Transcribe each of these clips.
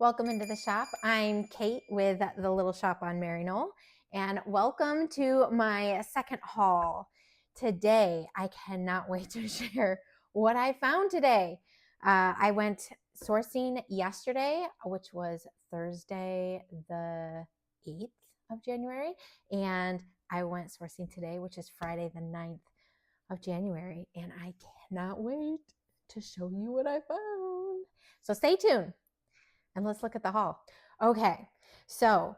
Welcome into the shop. I'm Kate with the Little Shop on Maryknoll, and welcome to my second haul. Today, I cannot wait to share what I found today. I went sourcing yesterday, which was Thursday, the 8th of January, and I went sourcing today, which is Friday, the 9th of January, and I cannot wait to show you what I found. So stay tuned. And let's look at the haul. Okay, so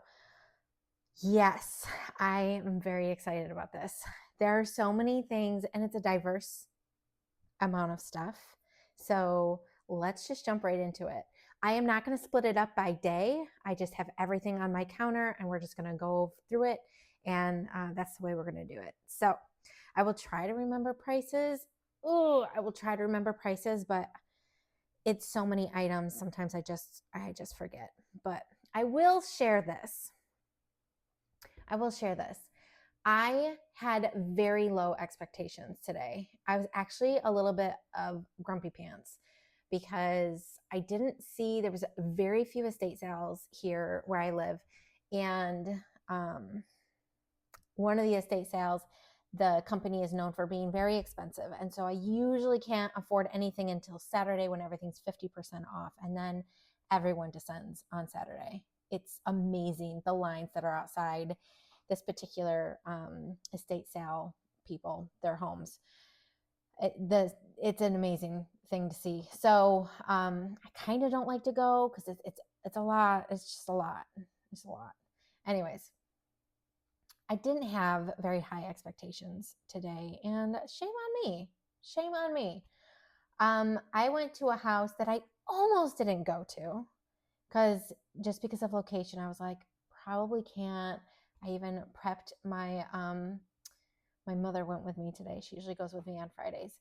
yes, I am very excited about this. There are so many things, and it's a diverse amount of stuff. So let's just jump right into it. I am not going to split it up by day. I just have everything on my counter, and we're just going to go through it, and that's the way we're going to do it. So I will try to remember prices. I will try to remember prices, but it's so many items. Sometimes I just forget, but I will share this. I had very low expectations today. I was actually a little bit of grumpy pants because I didn't see, there was very few estate sales here where I live. And one of the estate sales, the company is known for being very expensive. And so I usually can't afford anything until Saturday when everything's 50% off. And then everyone descends on Saturday. It's amazing, the lines that are outside this particular estate sale people, their homes. It's an amazing thing to see. So I kind of don't like to go because it's a lot. It's just a lot. It's a lot. Anyways, I didn't have very high expectations today, and shame on me. Shame on me. I went to a house that I almost didn't go to because of location. I was like, probably can't. I even prepped my my mother went with me today. She usually goes with me on Fridays.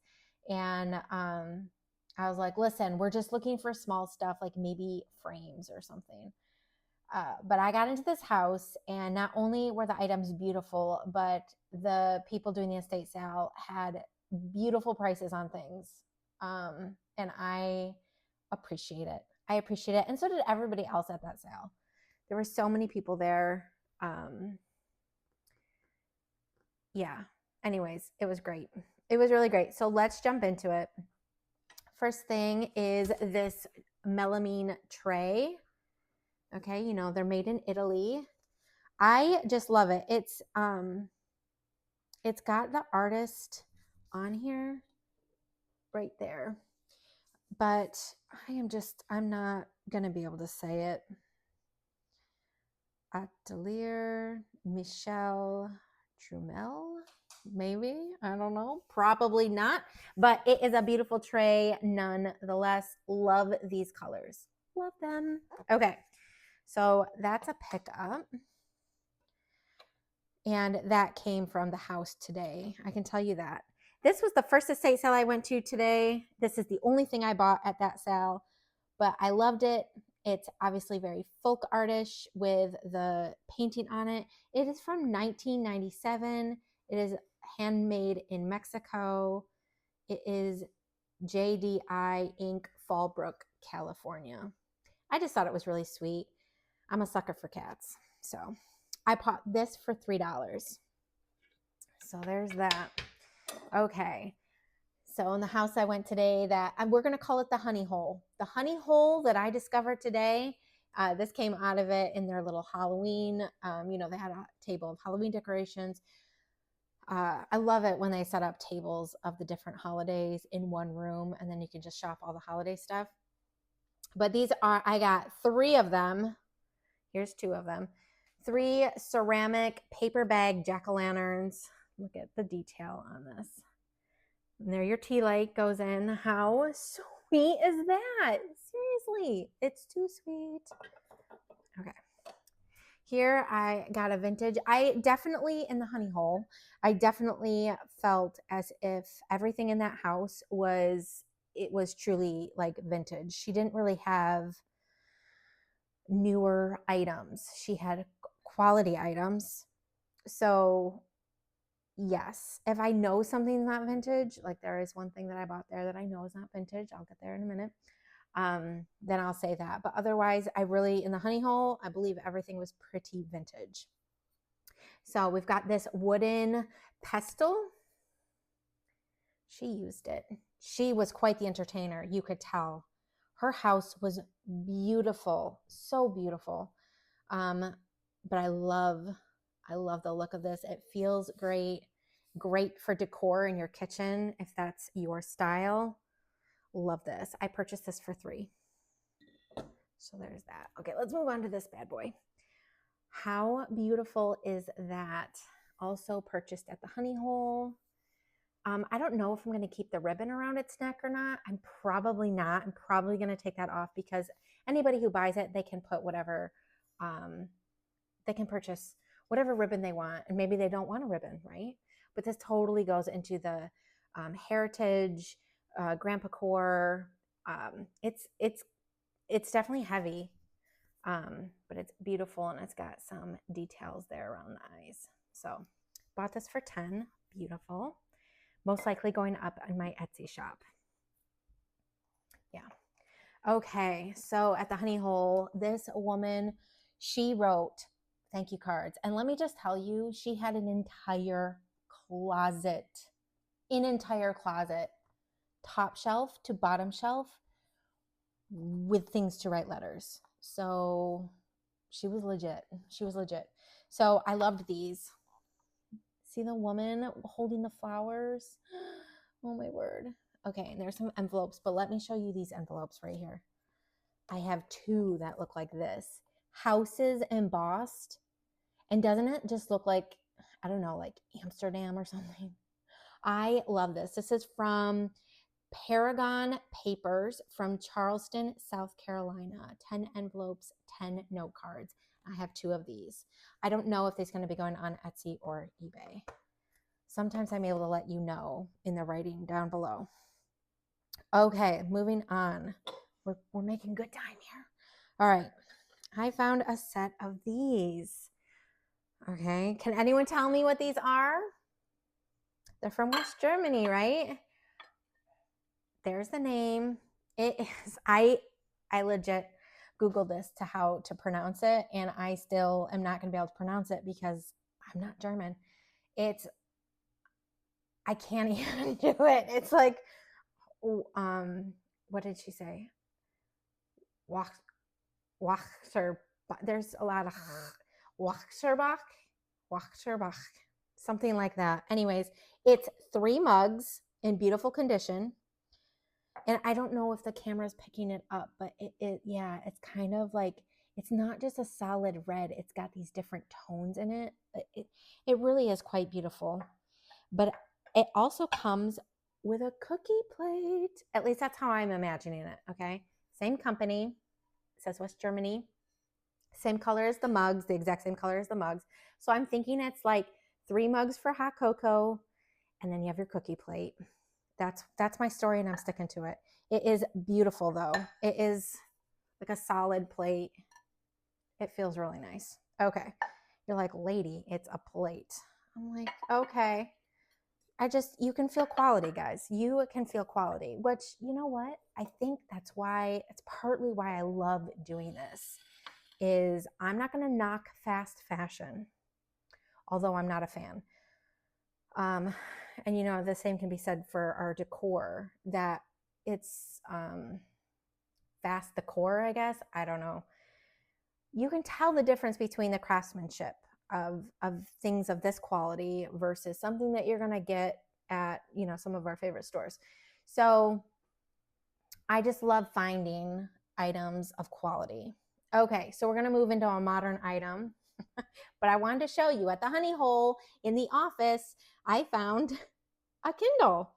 And I was like, listen, we're just looking for small stuff, like maybe frames or something. But I got into this house, and not only were the items beautiful, but the people doing the estate sale had beautiful prices on things. And I appreciate it. And so did everybody else at that sale. There were so many people there. Yeah. Anyways, it was great. It was really great. So let's jump into it. First thing is this melamine tray. Okay, you know, they're made in Italy. I just love it. It's got the artist on here right there. But I'm not going to be able to say it. Atelier Michel Trumel, maybe, I don't know, probably not, but it is a beautiful tray nonetheless. Love these colors, love them. Okay, so that's a pickup, and that came from the house today. I can tell you that. This was the first estate sale I went to today. This is the only thing I bought at that sale, but I loved it. It's obviously very folk artish with the painting on it. It is from 1997. It is handmade in Mexico. It is JDI Inc. Fallbrook, California. I just thought it was really sweet. I'm a sucker for cats. So I bought this for $3. So there's that. Okay. So in the house I went today, that we're going to call it the honey hole. The honey hole that I discovered today, this came out of it in their little Halloween. They had a table of Halloween decorations. I love it when they set up tables of the different holidays in one room, and then you can just shop all the holiday stuff. But I got 3 of them. Here's 2 of them. 3 ceramic paper bag jack-o'-lanterns. Look at the detail on this. And there your tea light goes in. How sweet is that? Seriously, it's too sweet. Okay. Here I got a vintage. In the honey hole, I definitely felt as if everything in that house was truly like vintage. She didn't really have newer items. She had quality items. So yes, if I know something's not vintage, like there is one thing that I bought there that I know is not vintage. I'll get there in a minute. then I'll say that. But otherwise, I really, in the honey hole, I believe everything was pretty vintage. So we've got this wooden pestle. She used it. She was quite the entertainer. You could tell. Her house was beautiful, so beautiful. But I love the look of this. It feels great. Great for decor in your kitchen if that's your style. Love this. I purchased this for $3. So there's that. Okay, let's move on to this bad boy. How beautiful is that? Also purchased at the Honey Hole. I don't know if I'm going to keep the ribbon around its neck or not. I'm probably not. I'm probably going to take that off because anybody who buys it, they can put whatever, they can purchase whatever ribbon they want. And maybe they don't want a ribbon, right? But this totally goes into the heritage, grandpa core. It's definitely heavy, but it's beautiful and it's got some details there around the eyes. So bought this for $10. Beautiful. Most likely going up in my Etsy shop. Yeah. Okay. So at the Honey Hole, this woman, she wrote thank you cards. And let me just tell you, she had an entire closet, top shelf to bottom shelf with things to write letters. So she was legit. So I loved these. See the woman holding the flowers? Oh my word. Okay, and there's some envelopes, but let me show you these envelopes right here. I have 2 that look like this. Houses embossed. And doesn't it just look like, I don't know, like Amsterdam or something? I love this. This is from Paragon Papers from Charleston, South Carolina. 10 envelopes, 10 note cards. I have 2 of these. I don't know if these are going to be going on Etsy or eBay. Sometimes I'm able to let you know in the writing down below. Okay, moving on. We're making good time here. All right, I found a set of these. Okay, can anyone tell me what these are? They're from West Germany, right? There's the name. It is, I legit Googled this to how to pronounce it, and I still am not going to be able to pronounce it because I'm not German. I can't even do it. It's like, what did she say? Wachser. There's a lot of Wachserbach, something like that. Anyways, it's 3 mugs in beautiful condition. And I don't know if the camera is picking it up, but it's kind of like, it's not just a solid red. It's got these different tones in it. It really is quite beautiful. But it also comes with a cookie plate. At least that's how I'm imagining it, okay? Same company. It says West Germany. Same color as the mugs, the exact same color as the mugs. So I'm thinking it's like 3 mugs for hot cocoa, and then you have your cookie plate. That's my story, and I'm sticking to it. It is beautiful, though. It is like a solid plate. It feels really nice. Okay. You're like, lady, it's a plate. I'm like, okay. You can feel quality, guys. You can feel quality, which, you know what? I think it's partly why I love doing this, is I'm not going to knock fast fashion, although I'm not a fan. And the same can be said for our decor, that it's fast decor, I guess. I don't know. You can tell the difference between the craftsmanship of things of this quality versus something that you're going to get at, some of our favorite stores. So I just love finding items of quality. Okay, so we're going to move into a modern item. But I wanted to show you at the Honey Hole in the office, I found a Kindle.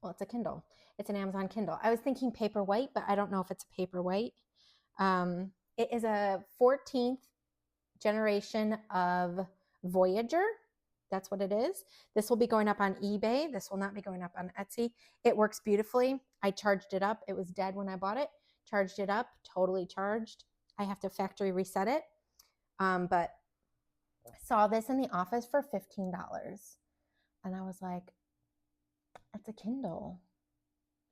Well, it's a Kindle. It's an Amazon Kindle. I was thinking Paperwhite, but I don't know if it's a Paperwhite. It is a 14th generation of Voyager. That's what it is. This will be going up on eBay. This will not be going up on Etsy. It works beautifully. I charged it up. It was dead when I bought it. Charged it up, totally charged. I have to factory reset it. But saw this in the office for $15. And I was like, it's a Kindle.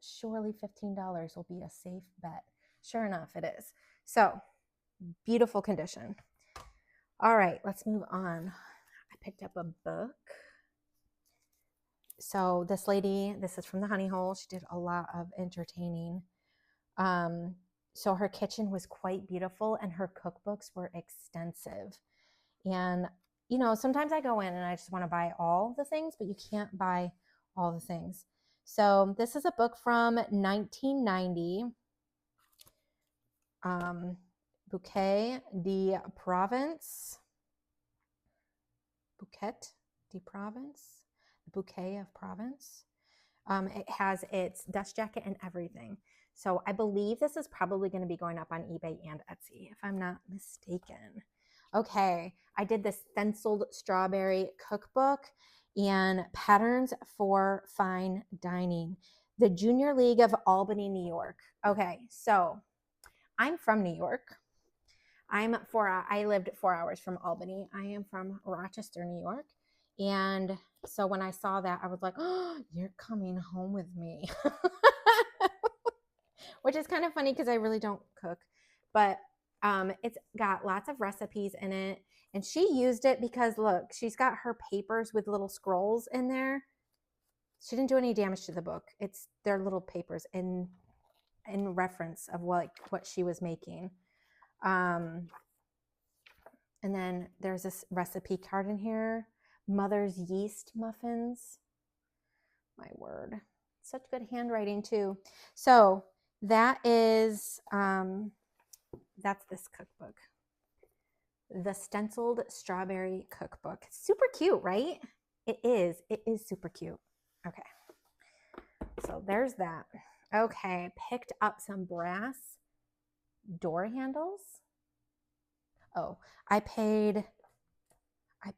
Surely $15 will be a safe bet. Sure enough, it is. So, beautiful condition. All right, let's move on. I picked up a book. So this lady, this is from the Honey Hole. She did a lot of entertaining. So her kitchen was quite beautiful and her cookbooks were extensive. And, you know, sometimes I go in and I just want to buy all the things, but you can't buy all the things. So this is a book from 1990. Bouquet de Provence. Bouquet de Provence. Bouquet of Provence. It has its dust jacket and everything. So I believe this is probably going to be going up on eBay and Etsy, if I'm not mistaken. Okay, I did this stenciled strawberry cookbook and patterns for fine dining. The Junior League of Albany, New York. Okay, so I'm from New York. I lived 4 hours from Albany. I am from Rochester, New York. And so when I saw that, I was like, oh, you're coming home with me. Which is kind of funny because I really don't cook. But it's got lots of recipes in it. And she used it because, look, she's got her papers with little scrolls in there. She didn't do any damage to the book. It's their little papers in reference of what she was making. And then there's this recipe card in here. Mother's yeast muffins. My word. Such good handwriting too. So that is, that's this cookbook. The Stenciled Strawberry Cookbook. Super cute, right? It is. It is super cute. Okay. So there's that. Okay. Picked up some brass door handles. Oh, I paid, I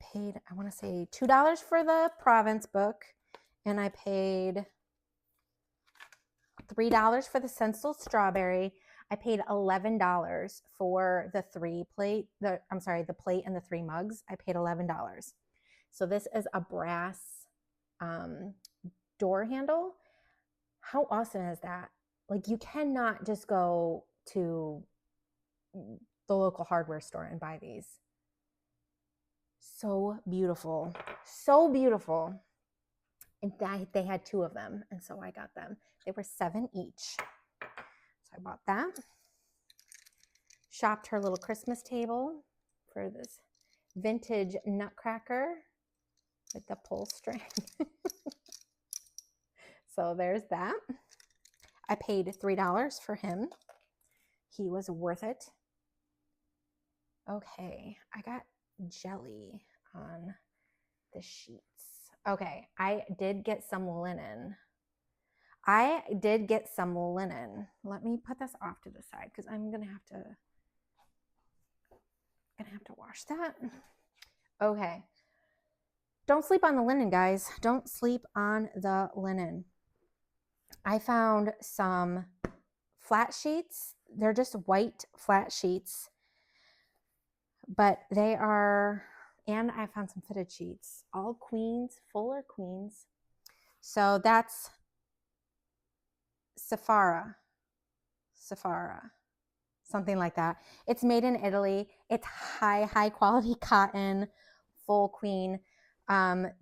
want to say $2 for the Provence book. And I paid $3 for the Stenciled Strawberry. I paid $11 for the plate and the 3 mugs. I paid $11. So this is a brass door handle. How awesome is that? Like, you cannot just go to the local hardware store and buy these. So beautiful. So beautiful. And they had 2 of them, and so I got them. They were $7 each. So I bought that. Shopped her little Christmas table for this vintage nutcracker with the pull string. So there's that. I paid $3 for him. He was worth it. Okay, I got jelly on the sheets. Okay, I did get some linen. Let me put this off to the side because I'm gonna have to wash that. Okay. Don't sleep on the linen, guys. Don't sleep on the linen. I found some flat sheets. They're just white flat sheets, but they are, and I found some fitted sheets, all queens, fuller queens. So that's Safara, something like that. It's made in Italy. It's high quality cotton, full queen.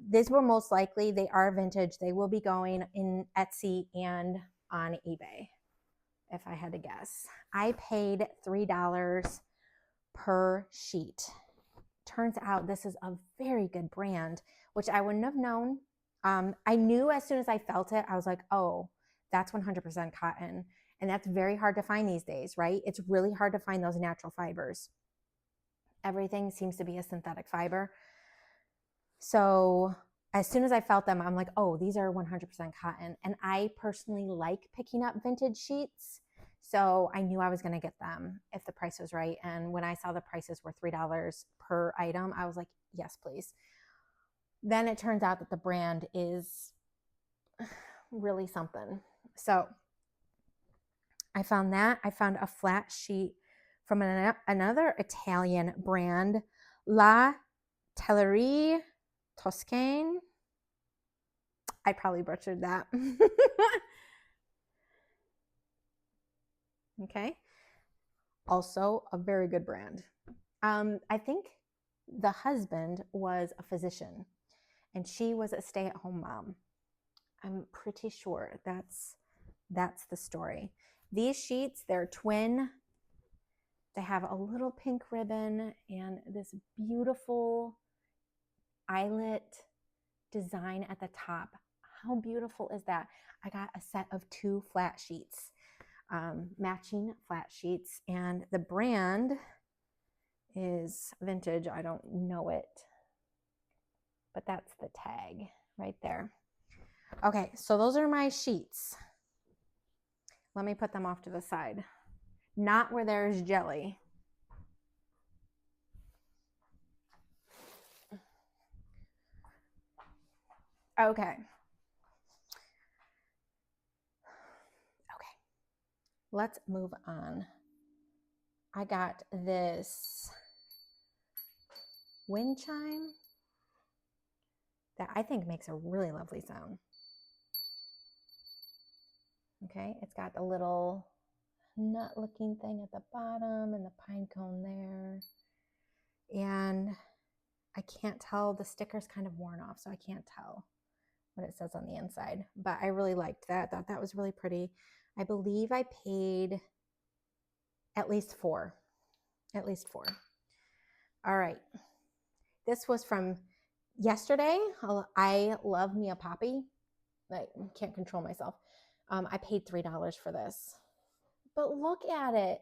These were most likely, they are vintage. They will be going in Etsy and on eBay, if I had to guess. I paid $3 per sheet. Turns out this is a very good brand, which I wouldn't have known. I knew as soon as I felt it, I was like, oh, that's 100% cotton. And that's very hard to find these days, right? It's really hard to find those natural fibers. Everything seems to be a synthetic fiber. So as soon as I felt them, I'm like, oh, these are 100% cotton. And I personally like picking up vintage sheets. So I knew I was going to get them if the price was right. And when I saw the prices were $3 per item, I was like, yes, please. Then it turns out that the brand is really something. So I found that. I found a flat sheet from another Italian brand, La Tellerie Toscane. I probably butchered that. Okay. Also a very good brand. I think the husband was a physician and she was a stay-at-home mom. I'm pretty sure that's the story. These sheets, they're twin. They have a little pink ribbon and this beautiful eyelet design at the top. How beautiful is that? I got a set of 2 flat sheets, matching flat sheets, and the brand is vintage. I don't know it, but that's the tag right there. Okay, so those are my sheets. Let me put them off to the side. Not where there's jelly. Okay. Let's move on. I got this wind chime that I think makes a really lovely sound. Okay, it's got the little nut looking thing at the bottom and the pine cone there. And I can't tell, the sticker's kind of worn off, so I can't tell what it says on the inside. But I really liked that. I thought that was really pretty. I believe I paid at least 4. At least 4. All right. This was from yesterday. I love me a poppy. I can't control myself. I paid $3 for this. But look at it.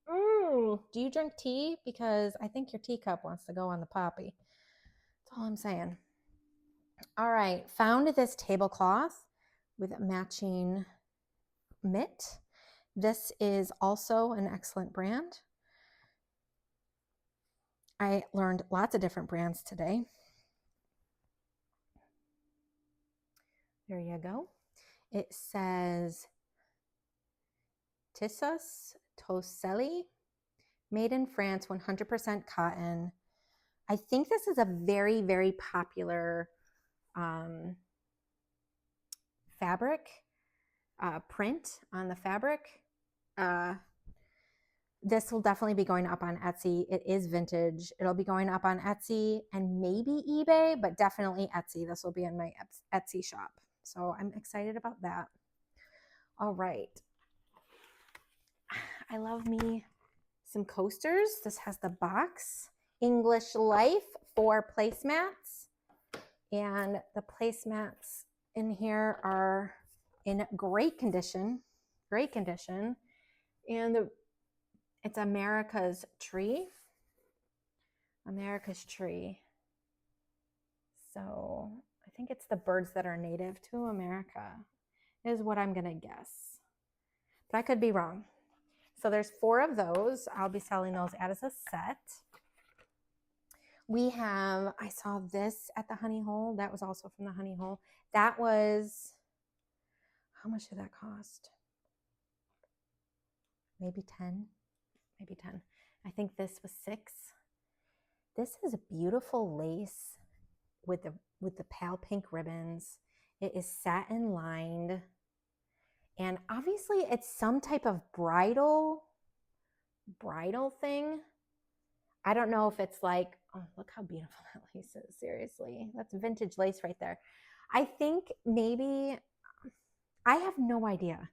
Do you drink tea? Because I think your teacup wants to go on the poppy. That's all I'm saying. All right. Found this tablecloth with matching mitt. This is also an excellent brand. I learned lots of different brands today. There you go. It says Tissus Toselli, made in France, 100% cotton. I think this is a very, very popular fabric, print on the fabric. This will definitely be going up on Etsy. It is vintage. It'll be going up on Etsy and maybe eBay, but definitely Etsy. This will be in my Etsy shop. So I'm excited about that. All right. I love me some coasters. This has the box. English Life 4 placemats. And the placemats in here are in great condition. Great condition. And it's America's tree. America's tree. So I think it's the birds that are native to America is what I'm going to guess. But I could be wrong. So there's 4 of those. I'll be selling those as a set. We have, I saw this at the Honey Hole. That was also from the Honey Hole. That was, how much did that cost? Maybe 10. Maybe 10. I think this was 6. This is a beautiful lace with the pale pink ribbons. It is satin lined. And obviously it's some type of bridal thing. I don't know if it's like, oh, look how beautiful that lace is. Seriously, that's vintage lace right there. I think maybe, I have no idea.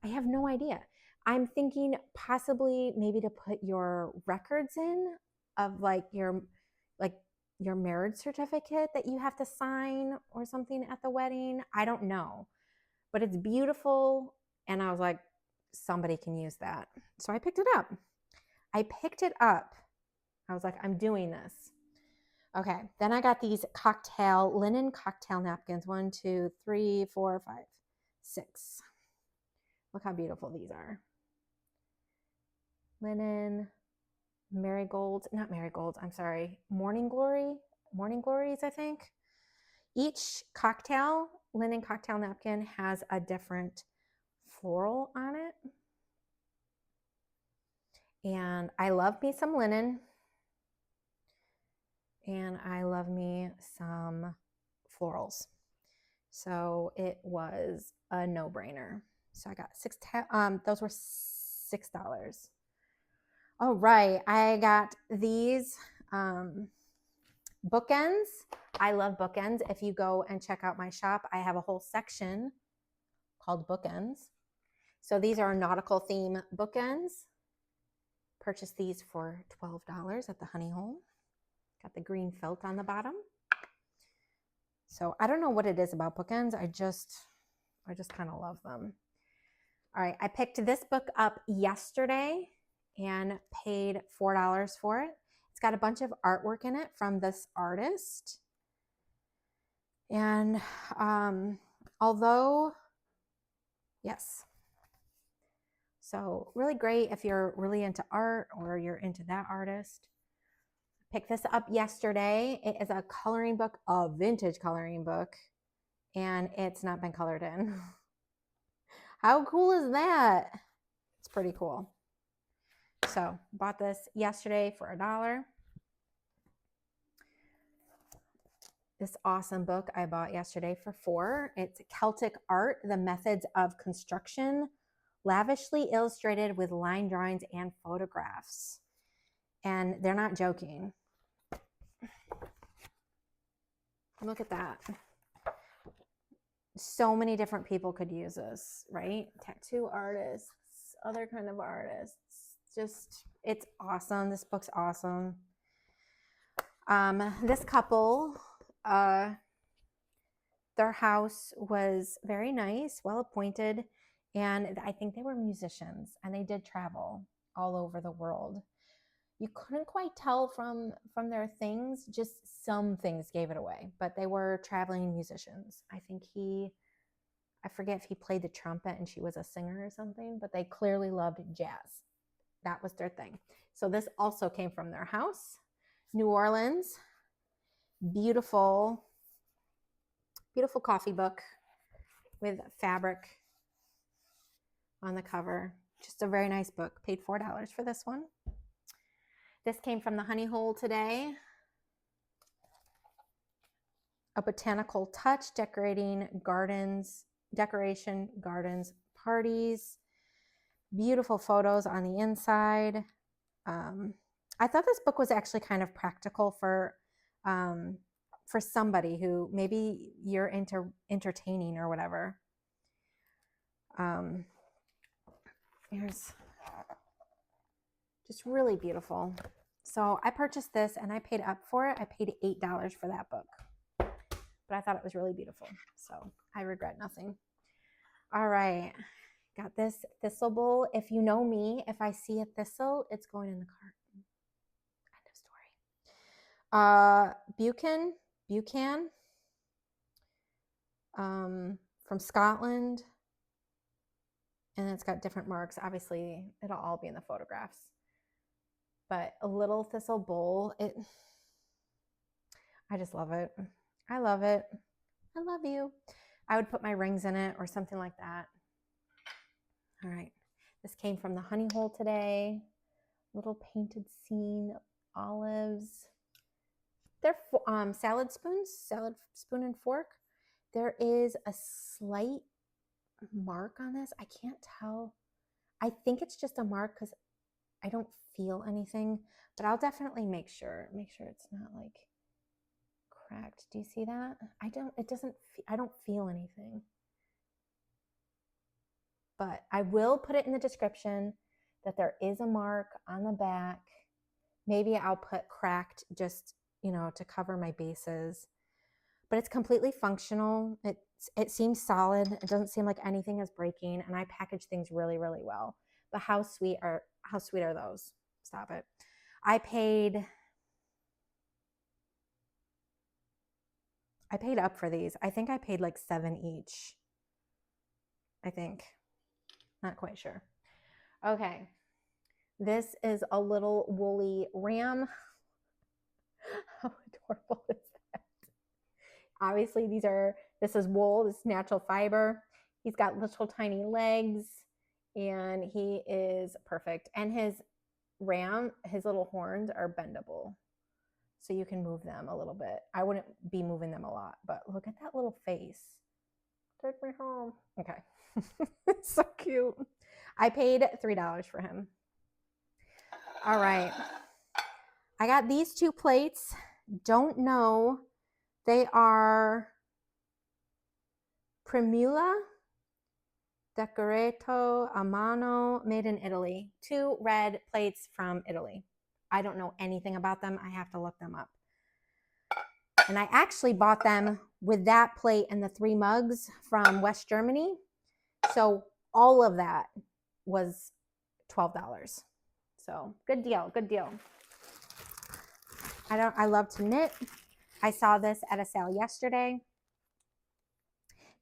I have no idea. I'm thinking possibly maybe to put your records in of like your marriage certificate that you have to sign or something at the wedding. I don't know, but it's beautiful. And I was like, somebody can use that. So I picked it up. I was like, I'm doing this. Okay. Then I got these linen cocktail napkins. 1, 2, 3, 4, 5, 6. Look how beautiful these are. Linen, morning glories, I think. Each linen cocktail napkin has a different floral on it. And I love me some linen. And I love me some florals. So it was a no-brainer. So I got those were $6. All right, I got these bookends. I love bookends. If you go and check out my shop, I have a whole section called bookends. So these are nautical theme bookends. Purchased these for $12 at the Honey Hole. Got the green felt on the bottom. So I don't know what it is about bookends. I just kind of love them. All right, I picked this book up yesterday and paid $4 for it. It's got a bunch of artwork in it from this artist. And although, yes. So really great if you're really into art or you're into that artist. Picked this up yesterday. It is a coloring book, a vintage coloring book, and it's not been colored in. How cool is that? It's pretty cool. So bought this yesterday for $1. This awesome book I bought yesterday for $4. It's Celtic Art, The Methods of Construction, lavishly illustrated with line drawings and photographs. And they're not joking. Look at that. So many different people could use this, right? Tattoo artists, other kind of artists. Just, it's awesome. This book's awesome. This couple, their house was very nice, well appointed, and I think they were musicians, and they did travel all over the world. You couldn't quite tell from their things, just some things gave it away, but they were traveling musicians. I forget if he played the trumpet and she was a singer or something, but they clearly loved jazz. That was their thing. So this also came from their house. New Orleans, beautiful, beautiful coffee book with fabric on the cover. Just a very nice book. Paid $4 for this one. This came from the Honey Hole today. A botanical touch, decoration, gardens, parties. Beautiful photos on the inside. I thought this book was actually kind of practical for somebody who maybe you're into entertaining or whatever. Here's just really beautiful. So I purchased this and I paid up for it. I paid $8 for that book, but I thought it was really beautiful. So I regret nothing. All right. Got this thistle bowl. If you know me, if I see a thistle, it's going in the cart. End of story. Buchan, from Scotland. And it's got different marks. Obviously, it'll all be in the photographs. But a little thistle bowl, I just love it. I love it. I love you. I would put my rings in it or something like that. All right. This came from the Honey Hole today. Little painted scene, olives. They're salad spoon and fork. There is a slight mark on this. I can't tell. I think it's just a mark because I don't feel anything, but I'll definitely make sure it's not like cracked. Do you see that? I don't feel anything. But I will put it in the description that there is a mark on the back. Maybe I'll put cracked just, to cover my bases. But it's completely functional. It seems solid. It doesn't seem like anything is breaking, and I package things really, really well. But how sweet are those? Stop it. I paid up for these. I think I paid like $7 each. I think. Not quite sure. Okay. This is a little woolly ram. How adorable is that? Obviously, this is wool, this is natural fiber. He's got little tiny legs, and he is perfect. And his little horns are bendable, so you can move them a little bit. I wouldn't be moving them a lot, but look at that little face. Take me home. Okay. It's so cute. I paid $3 for him. All right. I got these 2 plates. Don't know. They are Primula Decorato a Mano, made in Italy. 2 red plates from Italy. I don't know anything about them. I have to look them up. And I actually bought them with that plate and the 3 mugs from West Germany. So all of that was $12. So good deal, good deal. I love to knit. I saw this at a sale yesterday.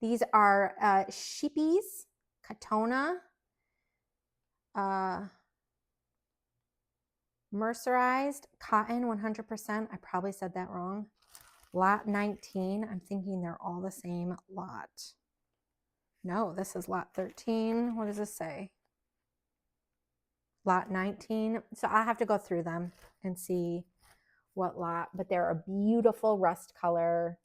These are Sheepies, Katona, mercerized cotton 100%. I probably said that wrong. Lot 19. I'm thinking they're all the same lot. No, this is lot 13. What does this say? Lot 19. So I'll have to go through them and see what lot, but they're a beautiful rust color,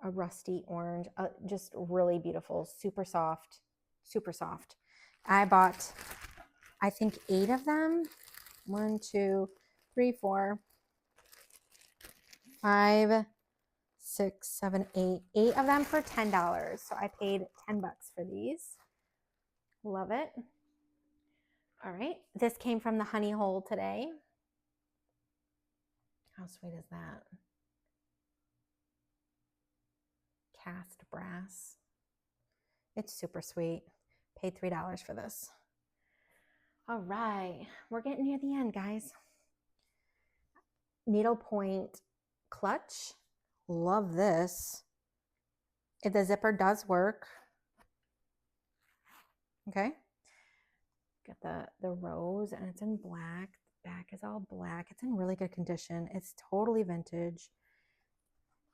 a rusty orange, just really beautiful, super soft, super soft. I bought, I think 8 of them. 1, 2, 3, 4, 5, 6, 7, 8. 8 of them for $10. So I paid $10 for these. Love it. All right. This came from the Honey Hole today. How sweet is that? Cast brass. It's super sweet. Paid $3 for this. All right. We're getting near the end, guys. Needlepoint clutch. Love this. The zipper does work. Okay. Got the rose, and it's in black. The back is all black. It's in really good condition. It's totally vintage.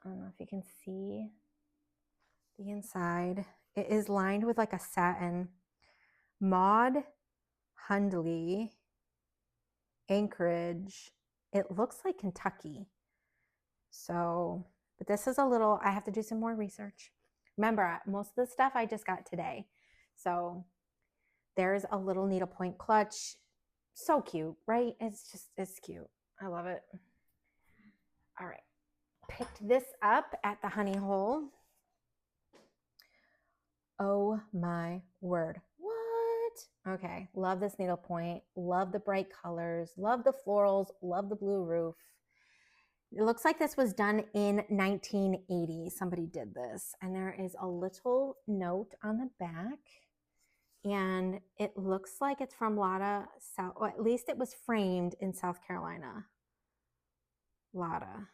I don't know if you can see the inside. It is lined with like a satin. Maud Hundley, Anchorage. It looks like Kentucky. So, but this is a little, I have to do some more research. Remember, most of the stuff I just got today. So there's a little needlepoint clutch. So cute, right? It's cute. I love it. All right. Picked this up at the Honey Hole. Oh my word. What? Okay. Love this needlepoint. Love the bright colors. Love the florals. Love the blue roof. It looks like this was done in 1980. Somebody did this. And there is a little note on the back. And it looks like it's from Lotta, or at least it was framed in South Carolina. Lotta.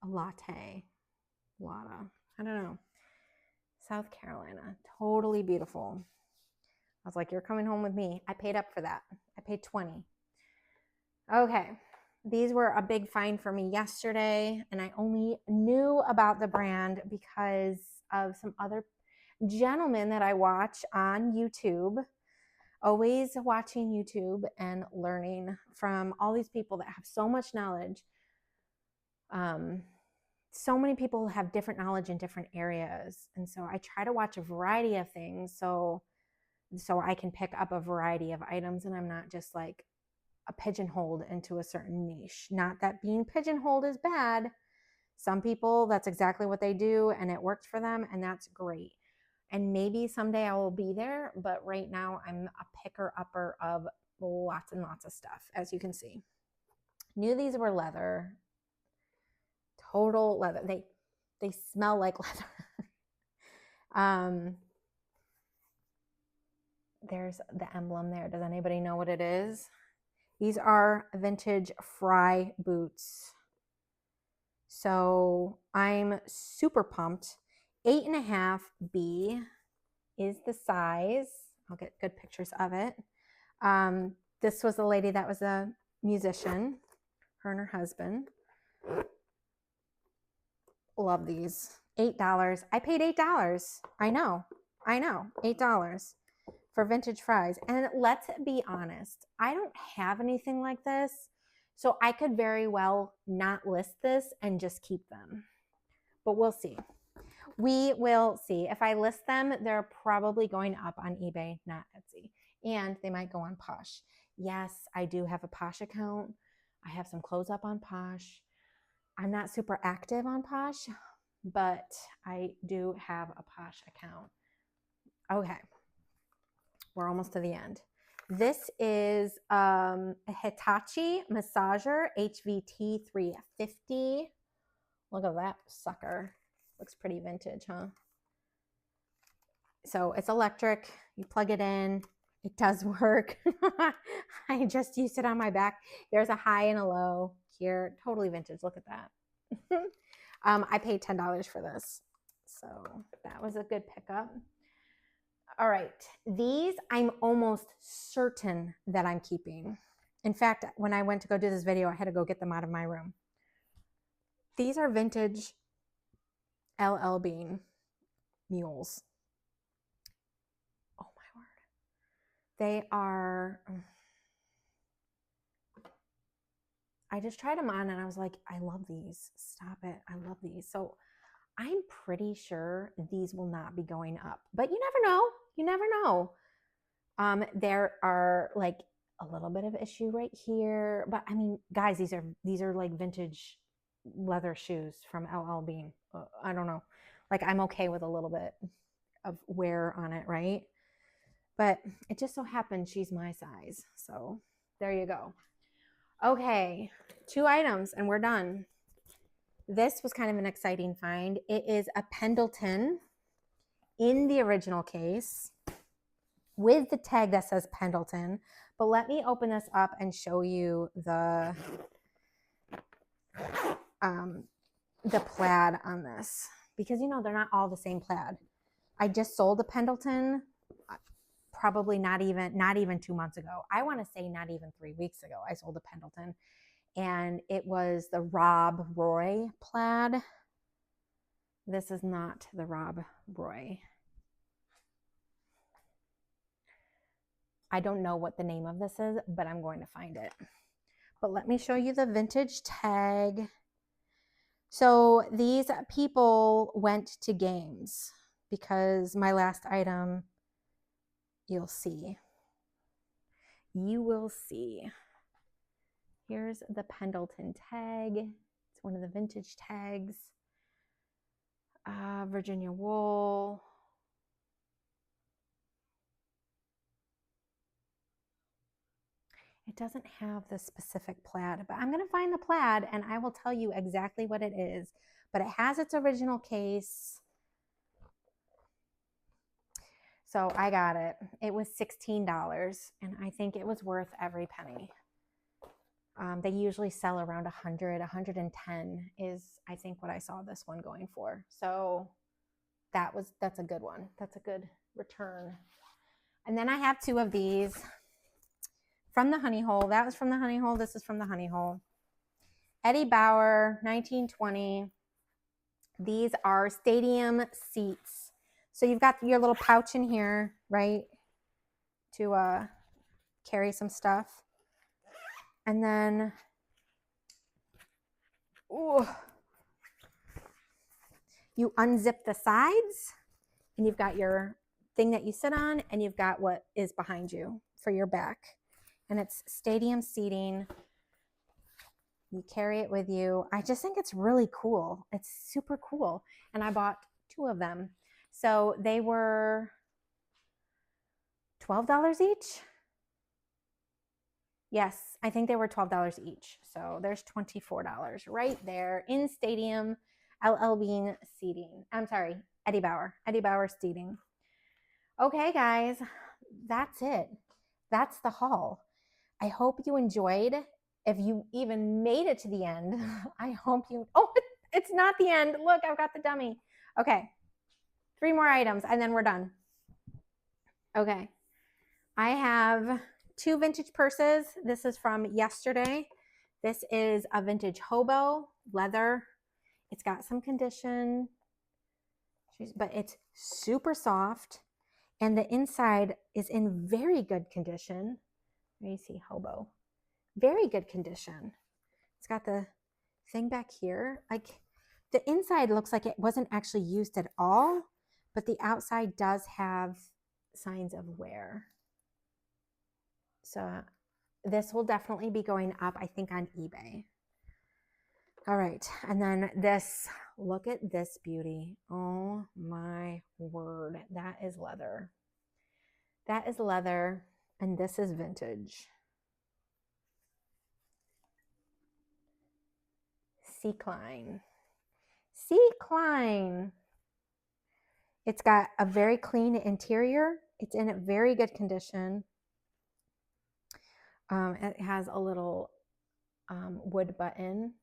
A latte. Lotta. I don't know. South Carolina. Totally beautiful. I was like, you're coming home with me. I paid up for that. I paid $20. Okay. These were a big find for me yesterday, and I only knew about the brand because of some other gentlemen that I watch on YouTube. Always watching YouTube and learning from all these people that have so much knowledge. So many people have different knowledge in different areas. And so I try to watch a variety of things so I can pick up a variety of items, and I'm not just like a pigeonholed into a certain niche. Not that being pigeonholed is bad. Some people, that's exactly what they do and it works for them, and that's great. And maybe someday I will be there, but right now I'm a picker-upper of lots and lots of stuff, as you can see. Knew these were leather. Total leather. They smell like leather. There's the emblem there. Does anybody know what it is? These are vintage Fry boots. So I'm super pumped. 8.5 B is the size. I'll get good pictures of it. This was a lady that was a musician, her and her husband. Love these. $8. I paid $8. I know. $8 for vintage Fries. And let's be honest, I don't have anything like this, so I could very well not list this and just keep them. but we'll see. We will see. If I list them, they're probably going up on eBay, not Etsy. And they might go on Posh. Yes, I do have a Posh account. I have some clothes up on Posh. I'm not super active on Posh, but I do have a Posh account. Okay. We're almost to the end. This is a Hitachi massager HVT 350. Look at that sucker. Looks pretty vintage, huh? So it's electric. You plug it in. It does work. I just used it on my back. There's a high and a low here. Totally vintage. Look at that. I paid $10 for this. So that was a good pickup. All right. These I'm almost certain that I'm keeping. In fact, when I went to go do this video, I had to go get them out of my room. These are vintage LL Bean mules. Oh my word. They are, I just tried them on and I was like, I love these. Stop it. I love these. So I'm pretty sure these will not be going up, but you never know. You never know. There are like a little bit of issue right here, but I mean, guys, these are like vintage leather shoes from LL Bean. I don't know. Like I'm okay with a little bit of wear on it, right? But it just so happens she's my size. So there you go. Okay, 2 items and we're done. This was kind of an exciting find. It is a Pendleton in the original case with the tag that says Pendleton. But let me open this up and show you the plaid on this, because you know they're not all the same plaid. I just sold a Pendleton probably not even 2 months ago. I want to say not even 3 weeks ago I sold a Pendleton, and it was the Rob Roy plaid. This is not the Rob Roy. I don't know what the name of this is, but I'm going to find it. But let me show you the vintage tag. So these people went to games, because my last item, you'll see. You will see. Here's the Pendleton tag. It's one of the vintage tags. Virginia wool. It doesn't have the specific plaid, but I'm going to find the plaid and I will tell you exactly what it is. But it has its original case. So I got it. It was $16 and I think it was worth every penny. They usually sell around 100, 110 is I think what I saw this one going for. So that's a good one. That's a good return. And then I have 2 of these from the Honey Hole. That was from the Honey Hole. This is from the Honey Hole. Eddie Bauer, 1920. These are stadium seats. So you've got your little pouch in here, right, to carry some stuff. And then, ooh, you unzip the sides, and you've got your thing that you sit on, and you've got what is behind you for your back. And it's stadium seating. You carry it with you. I just think it's really cool. It's super cool. And I bought 2 of them. So they were $12 each. Yes, I think they were $12 each. So there's $24 right there in stadium LL Bean seating. I'm sorry, Eddie Bauer seating. Okay, guys, that's it. That's the haul. I hope you enjoyed. If you even made it to the end, I hope you, oh, it's not the end. Look, I've got the dummy. Okay, 3 more items and then we're done. Okay, I have 2 vintage purses. This is from yesterday. This is a vintage hobo leather. It's got some condition, but it's super soft. And the inside is in very good condition. Let me see, hobo. Very good condition. It's got the thing back here. Like, The inside looks like it wasn't actually used at all, but the outside does have signs of wear. So this will definitely be going up, I think, on eBay. All right, and then this, look at this beauty. Oh my word, that is leather. That is leather, and this is vintage. Sea Klein. Sea Klein. It's got a very clean interior. It's in a very good condition. It has a little wood button.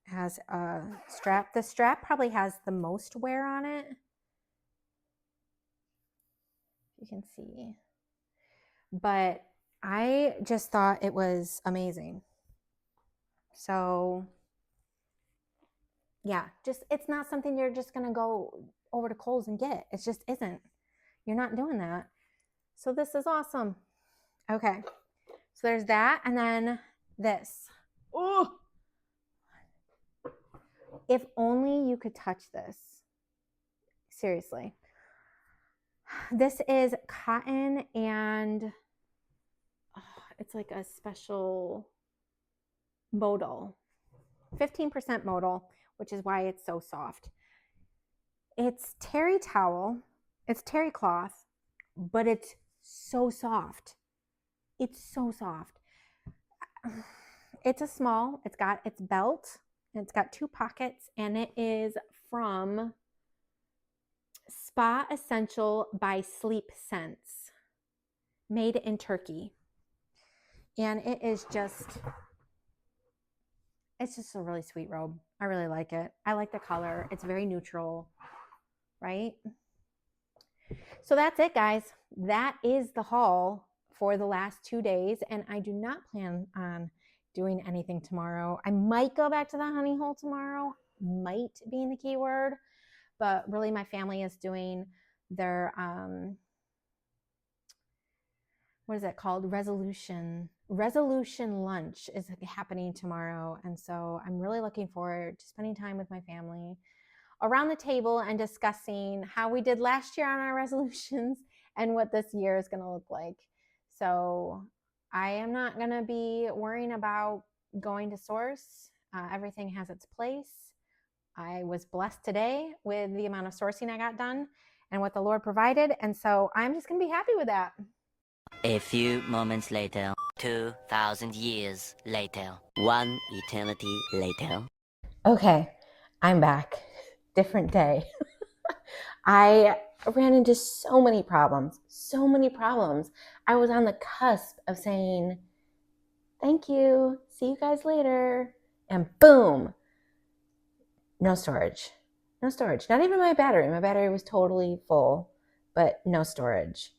It has a strap. The strap probably has the most wear on it. You can see. But I just thought it was amazing. So yeah, just it's not something you're just going to go over to Kohl's and get. It just isn't. You're not doing that. So this is awesome. Okay. So there's that. And then this. Oh, if only you could touch this. Seriously. This is cotton and it's like a special modal. 15% modal, which is why it's so soft. It's terry towel. It's terry cloth, but it's so soft. It's so soft. It's a small. It's got its belt. It's got 2 pockets, and it is from Spa Essential by Sleep Sense, made in Turkey. And it is just, it's just a really sweet robe. I really like it. I like the color. It's very neutral, right? So that's it, guys. That is the haul for the last 2 days, and I do not plan on doing anything tomorrow. I might go back to the honey hole tomorrow, might being the key word, but really my family is doing their, what is it called? Resolution lunch is happening tomorrow. And so I'm really looking forward to spending time with my family around the table and discussing how we did last year on our resolutions and what this year is going to look like. So I am not going to be worrying about going to Source. Everything has its place. I was blessed today with the amount of sourcing I got done and what the Lord provided. And so I'm just going to be happy with that. A few moments later, 2,000 years later, 1 eternity later. Okay, I'm back. Different day. I ran into so many problems. I was on the cusp of saying, thank you, see you guys later. And boom, no storage. Not even my battery. My battery was totally full, but no storage.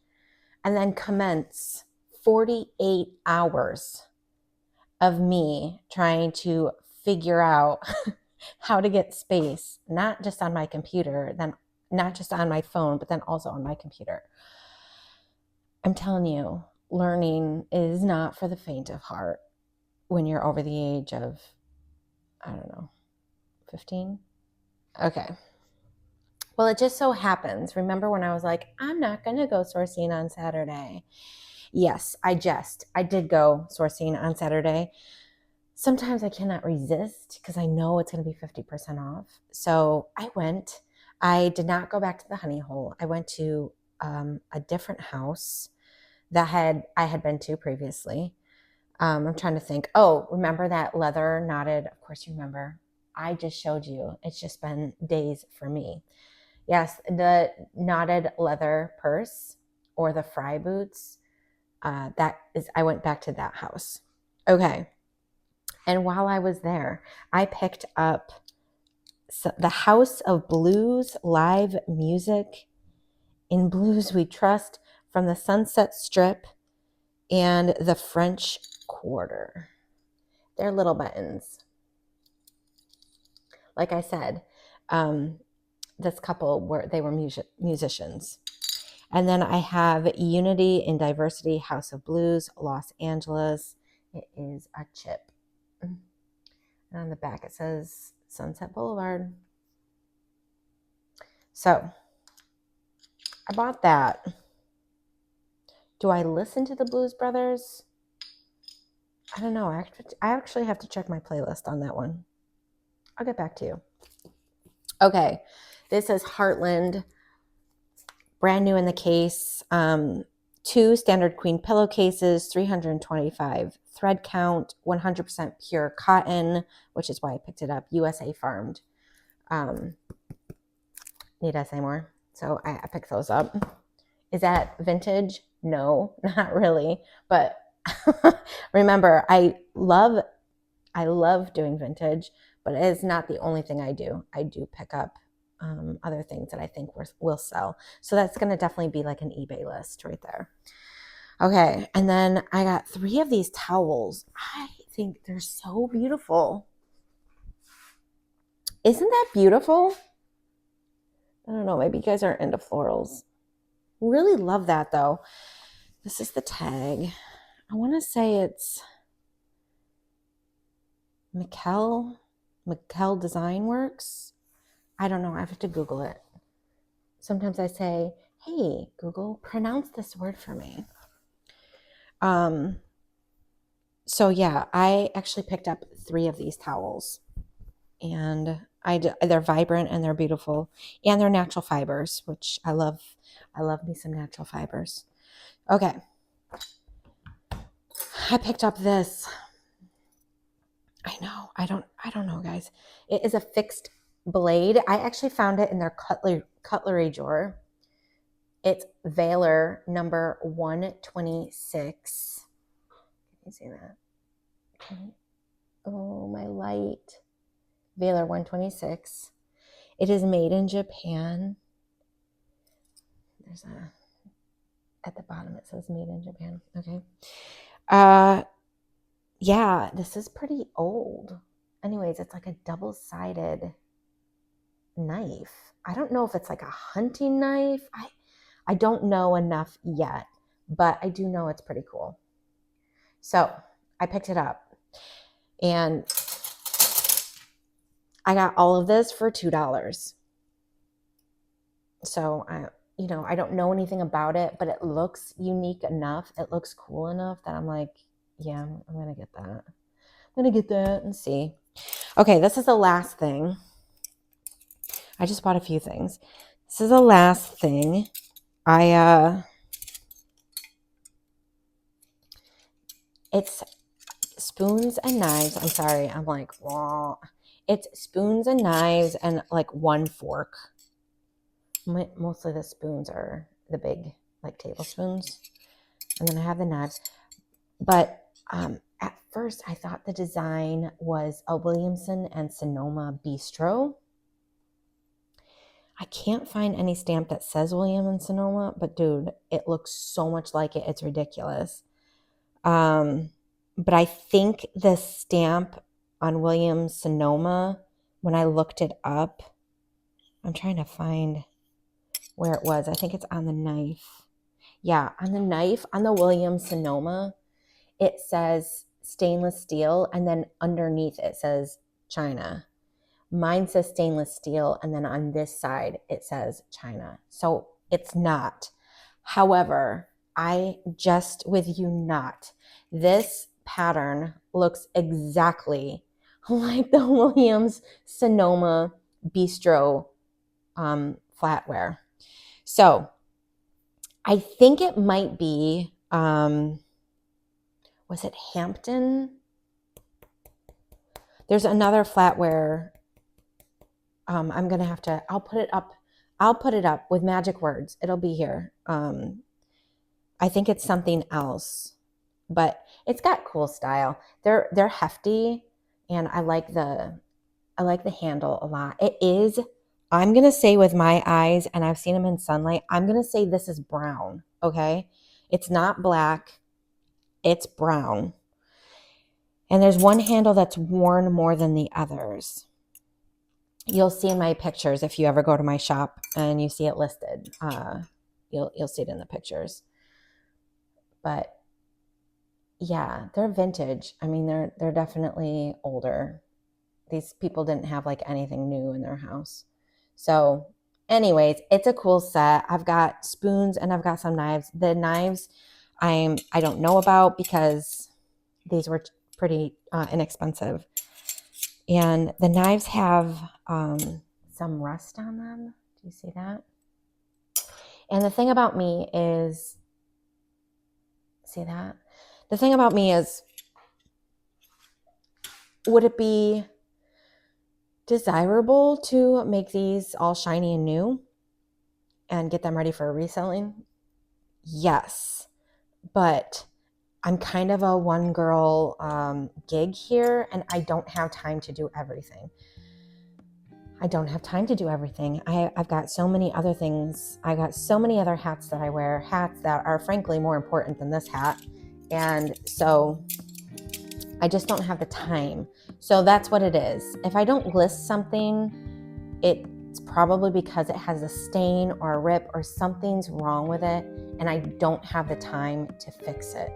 And then commence 48 hours of me trying to figure out how to get space, not just on my computer, then not just on my phone, but then also on my computer. I'm telling you, learning is not for the faint of heart when you're over the age of, I don't know, 15? Okay. Well, it just so happens. Remember when I was like, I'm not going to go sourcing on Saturday? Yes, I did go sourcing on Saturday. Sometimes I cannot resist because I know it's going to be 50% off. So I went. I did not go back to the honey hole. I went to a different house that I had been to previously. I'm trying to think. Oh, remember that leather knotted? Of course you remember. I just showed you. It's just been days for me. Yes, the knotted leather purse or the fry boots. I went back to that house. Okay. And while I was there, I picked up the House of Blues live music. In Blues We Trust from the Sunset Strip and the French Quarter. They're little buttons. Like I said, this couple were musicians. And then I have Unity in Diversity, House of Blues, Los Angeles. It is a chip. And on the back it says Sunset Boulevard. So I bought that. Do I listen to the Blues Brothers? I don't know. I actually have to check my playlist on that one. I'll get back to you. Okay. This is Heartland, brand new in the case. 2 standard queen pillowcases, 325 thread count, 100% pure cotton, which is why I picked it up, USA farmed. Need I say more? So I picked those up. Is that vintage? No, not really. But remember, I love doing vintage, but it is not the only thing I do. I do pick up other things that I think will sell. So that's going to definitely be like an eBay list right there. Okay, and then I got 3 of these towels. I think they're so beautiful. Isn't that beautiful? I don't know, maybe you guys aren't into florals. Really love that though. This is the tag. I want to say it's Mikkel Design Works. I don't know. I have to Google it. Sometimes I say, hey, Google, pronounce this word for me. So yeah, I actually picked up 3 of these towels, and they're vibrant and they're beautiful, and they're natural fibers, which I love. I love me some natural fibers. Okay. I picked up this. I know. I don't know, guys. It is a fixed blade. I actually found it in their cutlery drawer. It's Valor number 126. Can you see that? Oh, my light. Valor 126. It is made in Japan. There's at the bottom it says made in Japan. Okay. Yeah, this is pretty old. Anyways, it's like a double-sided knife. I don't know if it's like a hunting knife. I don't know enough yet, but I do know it's pretty cool. So I picked it up, and I got all of this for $2. So I don't know anything about it, but it looks unique enough. It looks cool enough that I'm like, yeah, I'm going to get that. I'm going to get that and see. Okay, this is the last thing. I just bought a few things. This is the last thing. It's spoons and knives. I'm sorry. I'm like, whoa. It's spoons and knives and like 1 fork. Mostly the spoons are the big, like tablespoons. And then I have the knives. But at first I thought the design was a Williamson and Sonoma Bistro. I can't find any stamp that says William and Sonoma, but dude, it looks so much like it. It's ridiculous. But I think the stamp on William Sonoma, when I looked it up, I'm trying to find where it was. I think it's on the knife. Yeah, on the knife, on the William Sonoma, it says stainless steel, and then underneath it says China. Mine says stainless steel, and then on this side it says China. So it's not. However, I just with you not. This pattern looks exactly like the Williams Sonoma Bistro flatware. So I think it might be, was it Hampton? There's another flatware. I'm going to have to, I'll put it up with magic words. It'll be here. I think it's something else, but it's got cool style. They're hefty, and I like the handle a lot. It is, I'm going to say with my eyes, and I've seen them in sunlight, I'm going to say this is brown, okay? It's not black. It's brown. And there's one handle that's worn more than the others. You'll see in my pictures if you ever go to my shop and you see it listed. You'll see it in the pictures. But yeah, they're vintage. I mean, they're definitely older. These people didn't have like anything new in their house. So anyways, it's a cool set. I've got spoons and I've got some knives. The knives I don't know about because these were pretty inexpensive. And the knives have some rust on them. Do you see that? And the thing about me is, see that? The thing about me is, would it be desirable to make these all shiny and new and get them ready for reselling? Yes, but I'm kind of a one girl gig here, and I don't have time to do everything. I've got so many other things. I got so many other hats that I wear, hats that are frankly more important than this hat. And so I just don't have the time. So that's what it is. If I don't list something, it's probably because it has a stain or a rip or something's wrong with it, and I don't have the time to fix it.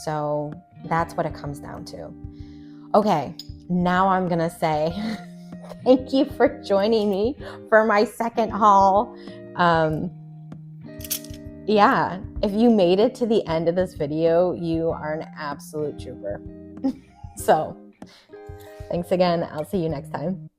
So that's what it comes down to. Okay, now I'm gonna say thank you for joining me for my second haul. Yeah, if you made it to the end of this video, you are an absolute trooper. So thanks again. I'll see you next time.